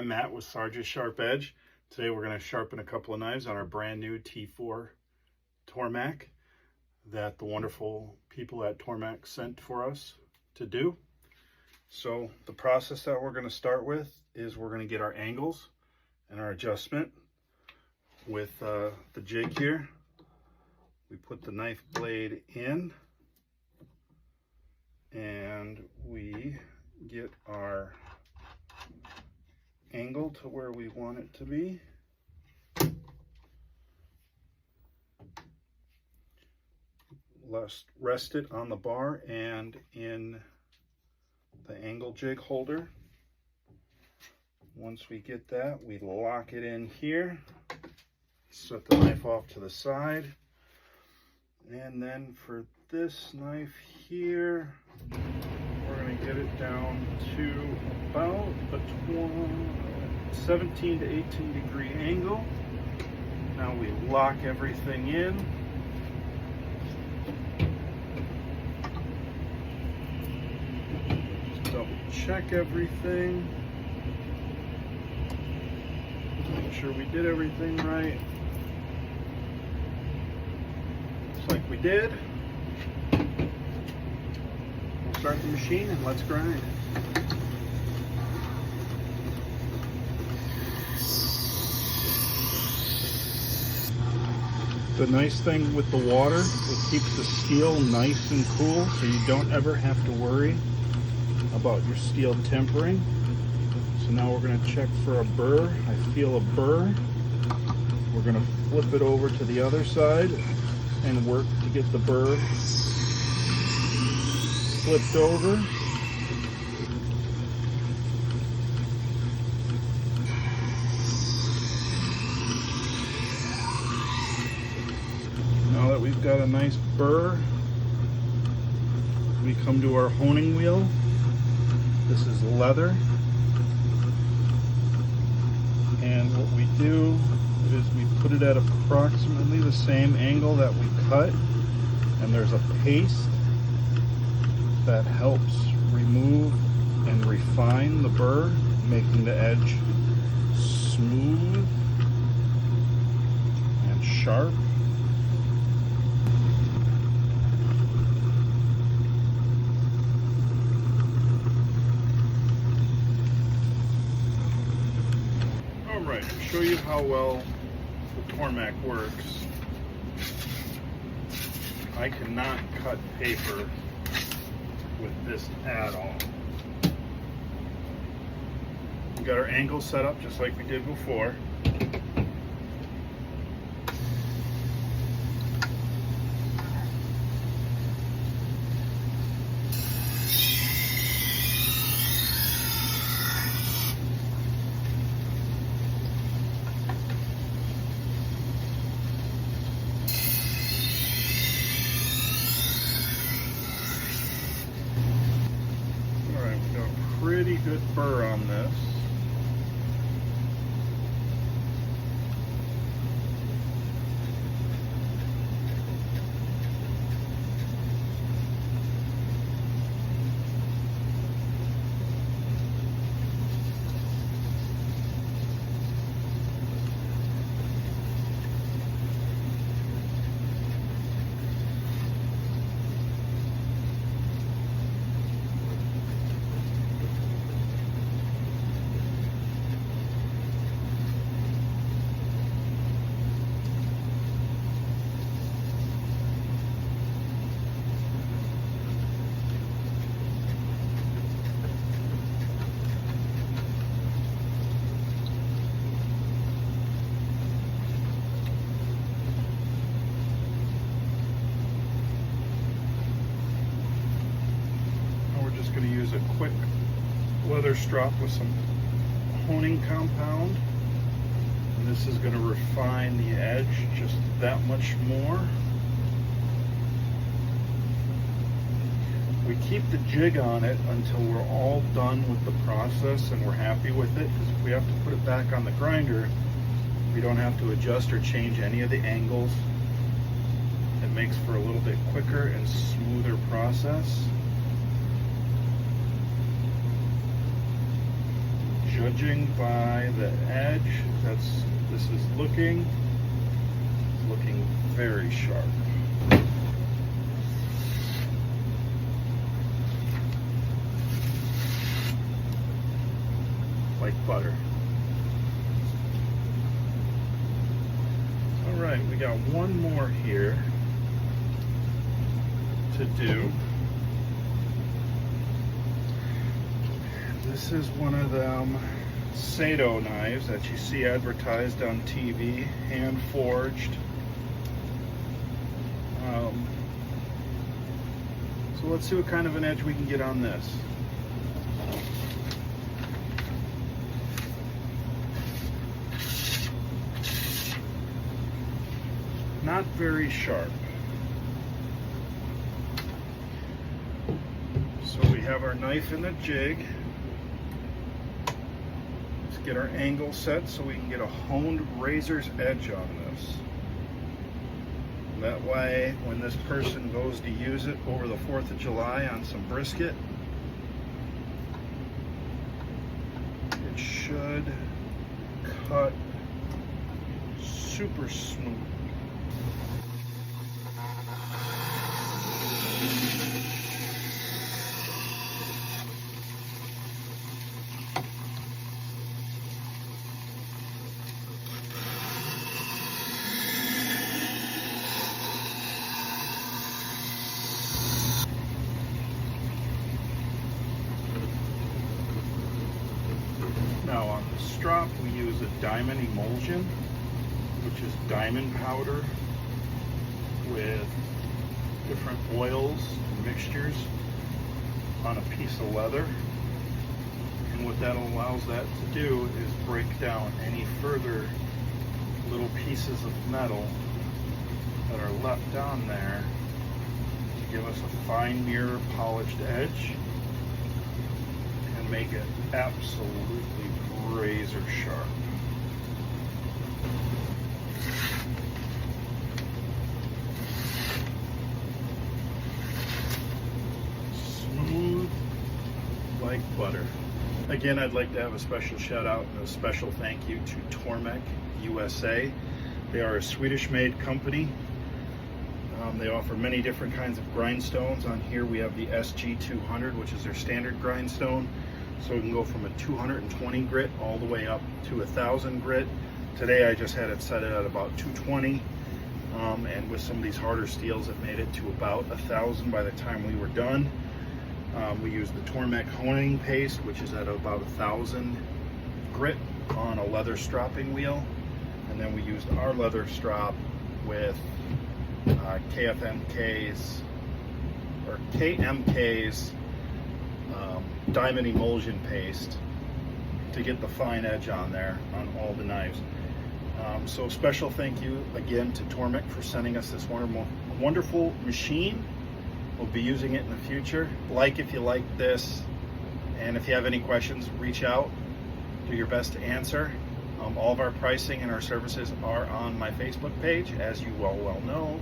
I'm Matt with Sarge's Sharp Edge. Today we're going to sharpen a couple of knives on our brand new T-4 tormek that the wonderful people at Tormek sent for us to do. So the process that we're going to start with is we're going to get our angles and our adjustment with the jig here. We put the knife blade in and we get our angle to where we want it to be. Let's rest it on the bar and in the angle jig holder. Once we get that, we lock it in here, set the knife off to the side, and then for this knife here, we're going to get it down to about a 17 to 18 degree angle. Now we lock everything in. Just double check everything. Make sure we did everything right. Looks like we did. Start the machine and let's grind. The nice thing with the water, it keeps the steel nice and cool, so you don't ever have to worry about your steel tempering. So now we're going to check for a burr. I feel a burr. We're going to flip it over to the other side and work to get the burr flipped over. Now that we've got a nice burr, we come to our honing wheel. This is leather. And what we do is we put it at approximately the same angle that we cut, and there's a paste that helps remove and refine the burr, making the edge smooth and sharp. Alright, to show you how well the tormek works, I cannot cut paper with this at all. We got our angle set up just like we did before. Pretty good burr on this. Going to use a quick leather strop with some honing compound, and this is going to refine the edge just that much more. We keep the jig on it until we're all done with the process and we're happy with it, because if we have to put it back on the grinder, we don't have to adjust or change any of the angles. It makes for a little bit quicker and smoother process. Judging by the edge, this is looking very sharp. Like butter. All right, we got one more here to do. This is one of them Sato knives that you see advertised on TV, hand forged. So let's see what kind of an edge we can get on this. Not very sharp. So we have our knife in the jig. Let's get our angle set so we can get a honed razor's edge on this. That way, when this person goes to use it over the 4th of July on some brisket, it should cut super smooth. Now on the strop we use a diamond emulsion, which is diamond powder with different oils and mixtures on a piece of leather. And what that allows that to do is break down any further little pieces of metal that are left on there to give us a fine mirror polished edge and make it absolutely razor sharp. Smooth like butter. Again, I'd like to have a special shout out and a special thank you to Tormek USA. They are a Swedish-made company. They offer many different kinds of grindstones. On here we have the SG200, which is their standard grindstone. So we can go from a 220 grit all the way up to 1,000 grit. Today I just had it set at about 220, and with some of these harder steels it made it to about 1,000 by the time we were done. We used the Tormek honing paste, which is at about 1,000 grit on a leather stropping wheel, and then we used our leather strop with KMK's diamond emulsion paste to get the fine edge on there on all the knives. So special thank you again to Tormek for sending us this wonderful machine. We'll be using it in the future. Like if you like this, and if you have any questions, reach out. Do your best to answer. All of our pricing and our services are on my Facebook page, as you well know.